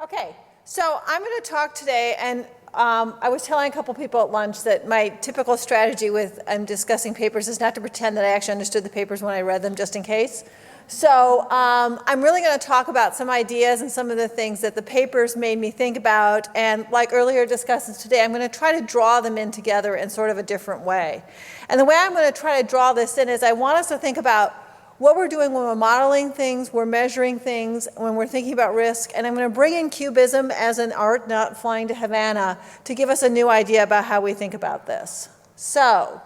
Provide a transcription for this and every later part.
Okay, so I'm going to talk today, and I was telling a couple people at lunch that my typical strategy with discussing papers is not to pretend that I actually understood the papers when I read them, just in case. So I'm really going to talk about some ideas and some of the things that the papers made me think about, and like earlier discussions today, I'm going to try to draw them in together in sort of a different way. And the way I'm going to try to draw this in is I want us to think about what we're doing when we're modeling things, we're measuring things, when we're thinking about risk, and I'm going to bring in Cubism as an art, not flying to Havana, to give us a new idea about how we think about this. So,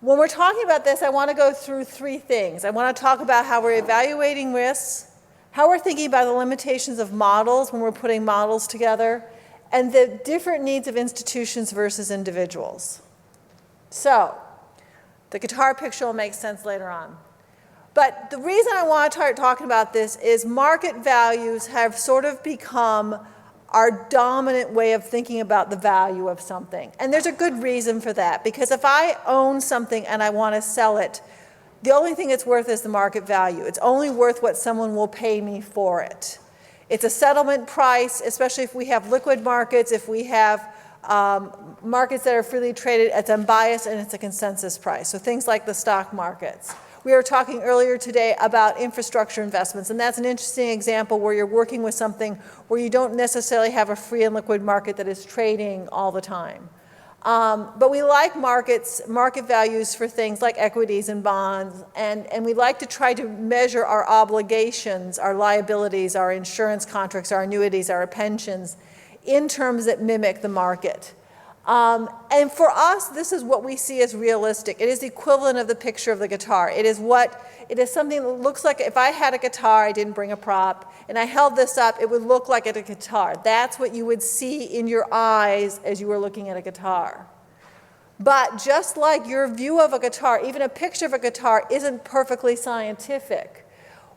when we're talking about this, I want to go through three things. I want to talk about how we're evaluating risks, how we're thinking about the limitations of models when we're putting models together, and the different needs of institutions versus individuals. So, the guitar picture will make sense later on. But the reason I want to start talking about this is market values have sort of become our dominant way of thinking about the value of something. And there's a good reason for that, because if I own something and I want to sell it, the only thing it's worth is the market value. It's only worth what someone will pay me for it. It's a settlement price, especially if we have liquid markets, if we have markets that are freely traded, it's unbiased and it's a consensus price. So things like the stock markets. We were talking earlier today about infrastructure investments, and that's an interesting example where you're working with something where you don't necessarily have a free and liquid market that is trading all the time. But we like market values for things like equities and bonds, and we like to try to measure our obligations, our liabilities, our insurance contracts, our annuities, our pensions, in terms that mimic the market. And for us, this is what we see as realistic. It is the equivalent of the picture of the guitar. It is something that looks like, if I had a guitar, I didn't bring a prop, and I held this up, it would look like a guitar. That's what you would see in your eyes as you were looking at a guitar. But just like your view of a guitar, even a picture of a guitar isn't perfectly scientific.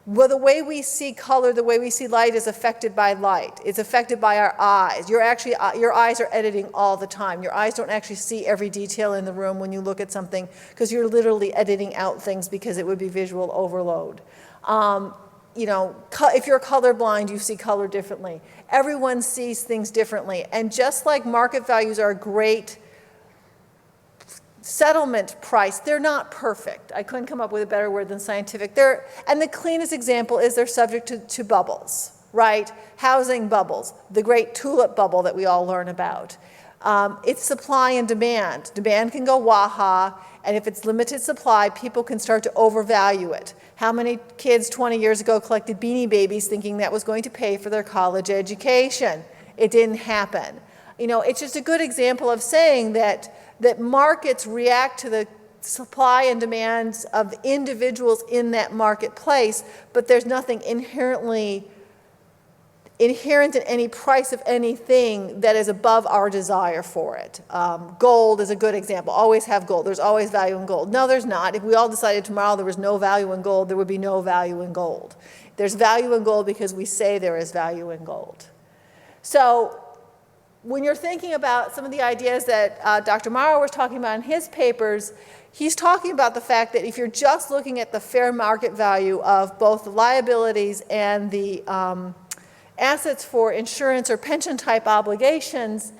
Well, the way we see color, the way we see light is affected by light. It's affected by our eyes. Your eyes are editing all the time. Your eyes don't actually see every detail in the room when you look at something, because you're literally editing out things because it would be visual overload. If you're colorblind, you see color differently. Everyone sees things differently. And just like market values are a great settlement price, they're not perfect. I couldn't come up with a better word than scientific. And the cleanest example is they're subject to bubbles, right? Housing bubbles, the great tulip bubble that we all learn about. It's supply and demand. Demand can go wah-ha, and if it's limited supply, people can start to overvalue it. How many kids 20 years ago collected Beanie Babies thinking that was going to pay for their college education? It didn't happen. It's just a good example of saying that markets react to the supply and demands of individuals in that marketplace, but there's nothing inherent in any price of anything that is above our desire for it. Gold is a good example. Always have gold. There's always value in gold. No, there's not. If we all decided tomorrow there was no value in gold, there would be no value in gold. There's value in gold because we say there is value in gold. So when you're thinking about some of the ideas that Dr. Morrow was talking about in his papers, he's talking about the fact that if you're just looking at the fair market value of both the liabilities and the assets for insurance or pension type obligations,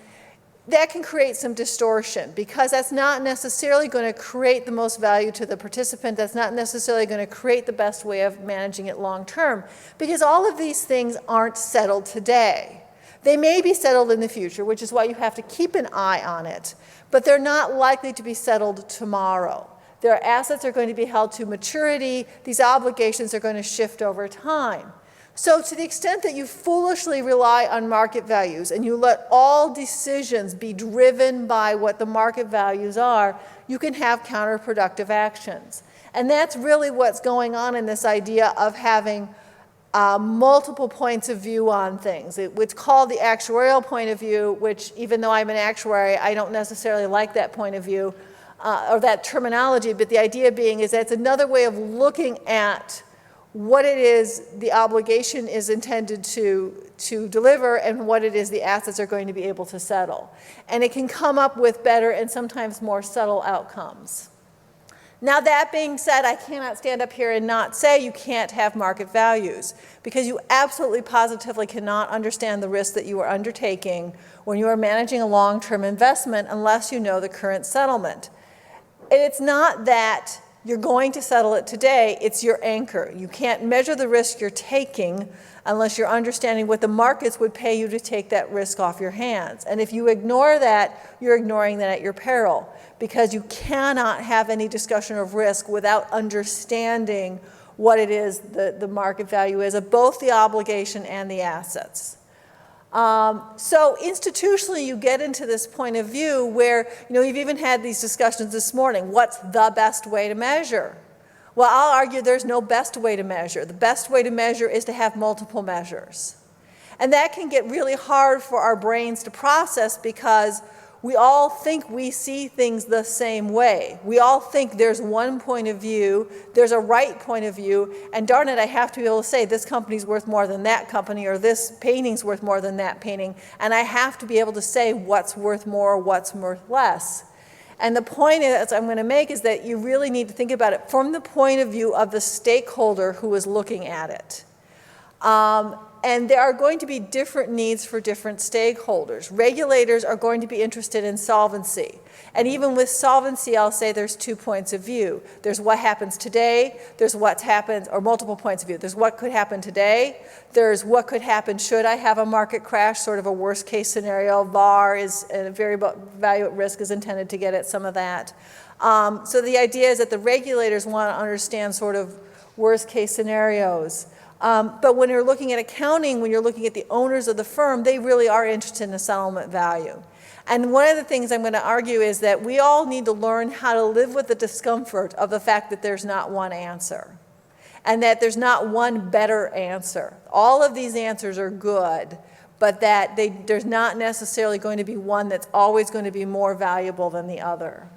that can create some distortion, because that's not necessarily going to create the most value to the participant. That's not necessarily going to create the best way of managing it long term, because all of these things aren't settled today. They may be settled in the future, which is why you have to keep an eye on it, but they're not likely to be settled tomorrow. Their assets are going to be held to maturity. These obligations are going to shift over time. So to the extent that you foolishly rely on market values and you let all decisions be driven by what the market values are, you can have counterproductive actions. And that's really what's going on in this idea of having multiple points of view on things. It's called the actuarial point of view, which, even though I'm an actuary, I don't necessarily like that point of view or that terminology, but the idea being is that it's another way of looking at what it is the obligation is intended to deliver and what it is the assets are going to be able to settle. And it can come up with better and sometimes more subtle outcomes. Now that being said, I cannot stand up here and not say you can't have market values, because you absolutely positively cannot understand the risk that you are undertaking when you are managing a long-term investment unless you know the current settlement. And it's not that you're going to settle it today, it's your anchor. You can't measure the risk you're taking unless you're understanding what the markets would pay you to take that risk off your hands. And if you ignore that, you're ignoring that at your peril, because you cannot have any discussion of risk without understanding what it is the market value is of both the obligation and the assets. So institutionally, you get into this point of view where, you've even had these discussions this morning. What's the best way to measure? Well, I'll argue there's no best way to measure. The best way to measure is to have multiple measures. And that can get really hard for our brains to process, because we all think we see things the same way. We all think there's one point of view, there's a right point of view, and darn it, I have to be able to say this company's worth more than that company, or this painting's worth more than that painting, and I have to be able to say what's worth more, what's worth less. And the point is, I'm going to make is that you really need to think about it from the point of view of the stakeholder who is looking at it. And there are going to be different needs for different stakeholders. Regulators are going to be interested in solvency. And even with solvency, I'll say there's 2 points of view. There's what happens today, there's what's happened, or multiple points of view. There's what could happen today, there's what could happen should I have a market crash, sort of a worst case scenario. VAR is a variable value at risk is intended to get at some of that. So the idea is that the regulators want to understand sort of worst case scenarios. But when you're looking at accounting, when you're looking at the owners of the firm, they really are interested in the settlement value. And one of the things I'm going to argue is that we all need to learn how to live with the discomfort of the fact that there's not one answer, and that there's not one better answer. All of these answers are good, but that there's not necessarily going to be one that's always going to be more valuable than the other.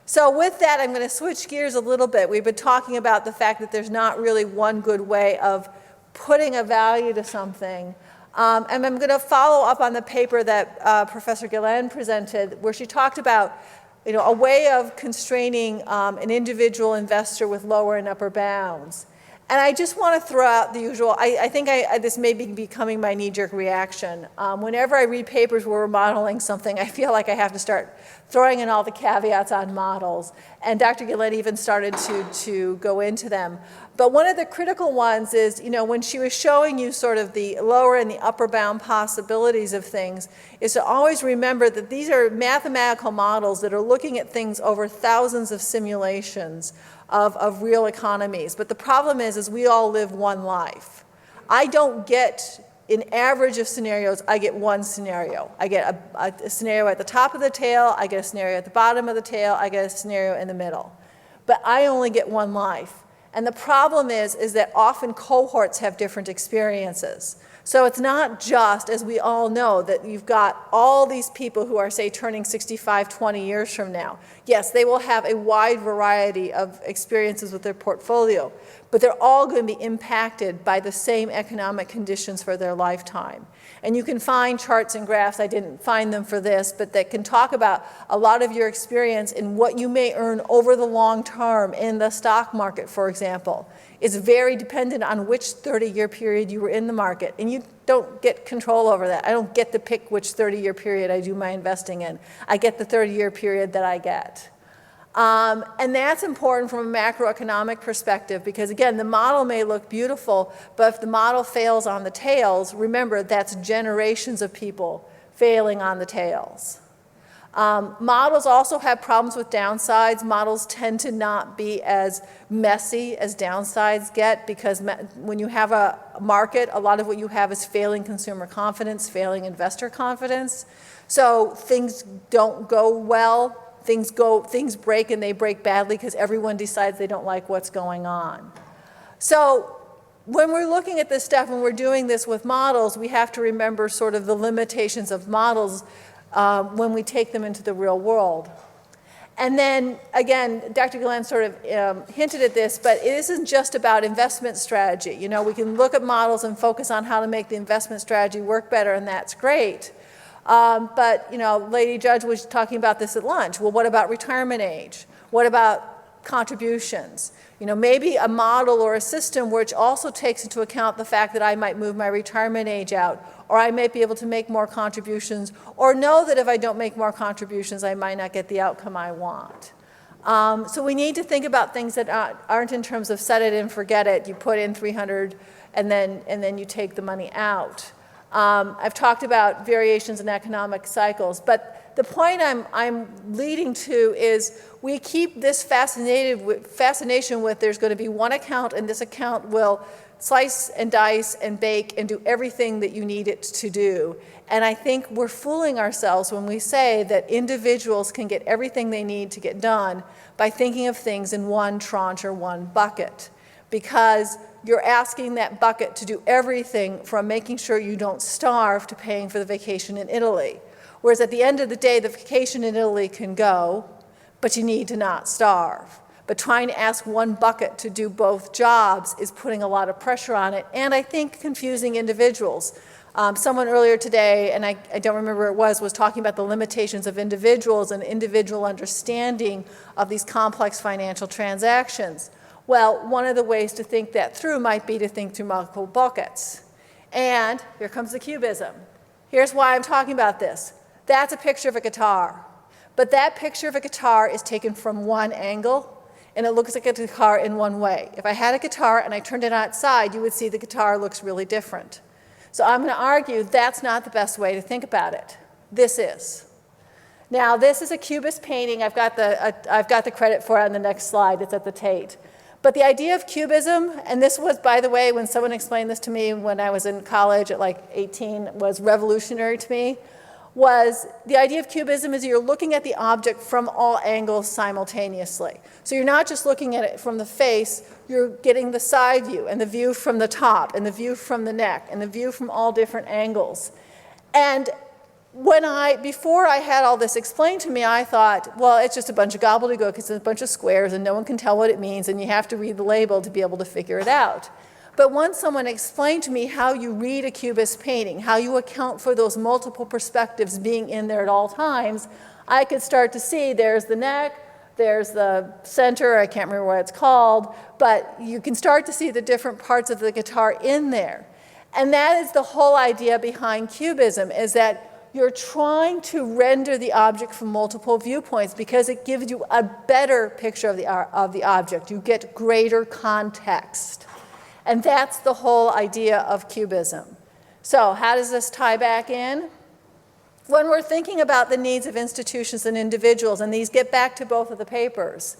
So with that, I'm going to switch gears a little bit. We've been talking about the fact that there's not really one good way of putting a value to something. And I'm going to follow up on the paper that Professor Gillen presented, where she talked about a way of constraining an individual investor with lower and upper bounds. And I just want to throw out the usual, I think this may be becoming my knee-jerk reaction. Whenever I read papers where we're modeling something, I feel like I have to start throwing in all the caveats on models. And Dr. Gillette even started to go into them. But one of the critical ones is, when she was showing you sort of the lower and the upper bound possibilities of things, is to always remember that these are mathematical models that are looking at things over thousands of simulations of real economies. But the problem is we all live one life. I don't get an average of scenarios, I get one scenario. I get a scenario at the top of the tail, I get a scenario at the bottom of the tail, I get a scenario in the middle. But I only get one life. And the problem is that often cohorts have different experiences. So it's not just, as we all know, that you've got all these people who are, say, turning 65 20 years from now. Yes, they will have a wide variety of experiences with their portfolio, but they're all going to be impacted by the same economic conditions for their lifetime. And you can find charts and graphs, I didn't find them for this, but that can talk about a lot of your experience in what you may earn over the long term in the stock market, for example. It's very dependent on which 30-year period you were in the market, and you don't get control over that. I don't get to pick which 30-year period I do my investing in. I get the 30-year period that I get. And that's important from a macroeconomic perspective because, again, the model may look beautiful, but if the model fails on the tails, remember, that's generations of people failing on the tails. Models also have problems with downsides. Models tend to not be as messy as downsides get because when you have a market, a lot of what you have is failing consumer confidence, failing investor confidence. So things don't go well. Things break and they break badly because everyone decides they don't like what's going on. So when we're looking at this stuff and we're doing this with models, we have to remember sort of the limitations of models when we take them into the real world. And then, again, Dr. Gillen sort of hinted at this, but it isn't just about investment strategy. We can look at models and focus on how to make the investment strategy work better, and that's great. But, Lady Judge was talking about this at lunch. Well, what about retirement age? What about contributions? You know, maybe a model or a system which also takes into account the fact that I might move my retirement age out, or I might be able to make more contributions, or know that if I don't make more contributions, I might not get the outcome I want. So we need to think about things that aren't in terms of set it and forget it. You put in 300 and then you take the money out. I've talked about variations in economic cycles, but the point I'm leading to is we keep this fascination with there's going to be one account, and this account will slice and dice and bake and do everything that you need it to do. And I think we're fooling ourselves when we say that individuals can get everything they need to get done by thinking of things in one tranche or one bucket, because you're asking that bucket to do everything from making sure you don't starve to paying for the vacation in Italy. Whereas at the end of the day, the vacation in Italy can go, but you need to not starve. But trying to ask one bucket to do both jobs is putting a lot of pressure on it, and I think confusing individuals. Someone earlier today, and I don't remember who it was talking about the limitations of individuals and individual understanding of these complex financial transactions. Well, one of the ways to think that through might be to think through multiple buckets. And here comes the Cubism. Here's why I'm talking about this. That's a picture of a guitar. But that picture of a guitar is taken from one angle, and it looks like a guitar in one way. If I had a guitar and I turned it outside, you would see the guitar looks really different. So I'm going to argue that's not the best way to think about it. This is. Now, this is a Cubist painting. I've got the credit for it on the next slide. It's at the Tate. But the idea of Cubism, and this was, by the way, when someone explained this to me when I was in college at like 18, was revolutionary to me, was the idea of Cubism is you're looking at the object from all angles simultaneously. So you're not just looking at it from the face, you're getting the side view and the view from the top and the view from the neck and the view from all different angles. And before I had all this explained to me, I thought, well, it's just a bunch of gobbledygook, it's a bunch of squares and no one can tell what it means and you have to read the label to be able to figure it out. But once someone explained to me how you read a Cubist painting, how you account for those multiple perspectives being in there at all times, I could start to see there's the neck, there's the center, I can't remember what it's called, but you can start to see the different parts of the guitar in there. And that is the whole idea behind Cubism, is that you're trying to render the object from multiple viewpoints because it gives you a better picture of the object. You get greater context. And that's the whole idea of Cubism. So how does this tie back in? When we're thinking about the needs of institutions and individuals, and these get back to both of the papers,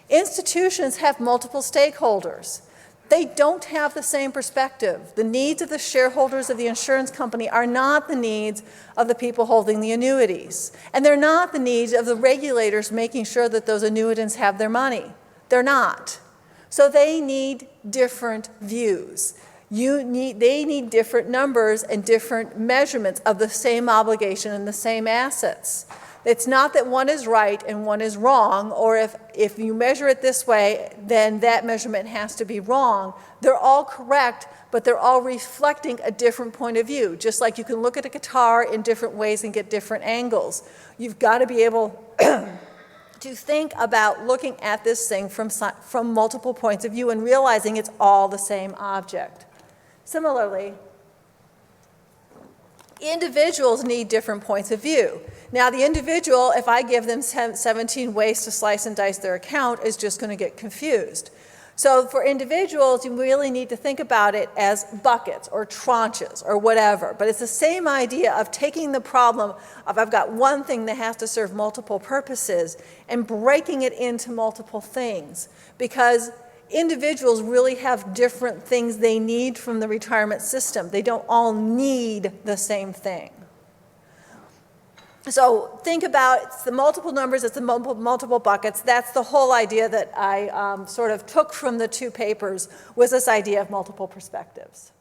institutions have multiple stakeholders. They don't have the same perspective. The needs of the shareholders of the insurance company are not the needs of the people holding the annuities. And they're not the needs of the regulators making sure that those annuitants have their money. They're not. So they need different views. They need different numbers and different measurements of the same obligation and the same assets. It's not that one is right and one is wrong, or if you measure it this way, then that measurement has to be wrong. They're all correct, but they're all reflecting a different point of view. Just like you can look at a guitar in different ways and get different angles. You've got to be able to think about looking at this thing from multiple points of view and realizing it's all the same object. Similarly, individuals need different points of view. Now, the individual, if I give them 17 ways to slice and dice their account, is just going to get confused. So for individuals, you really need to think about it as buckets or tranches or whatever. But it's the same idea of taking the problem of I've got one thing that has to serve multiple purposes and breaking it into multiple things. Because individuals really have different things they need from the retirement system. They don't all need the same thing. So think about it's the multiple numbers, it's the multiple buckets. That's the whole idea that I sort of took from the two papers, was this idea of multiple perspectives.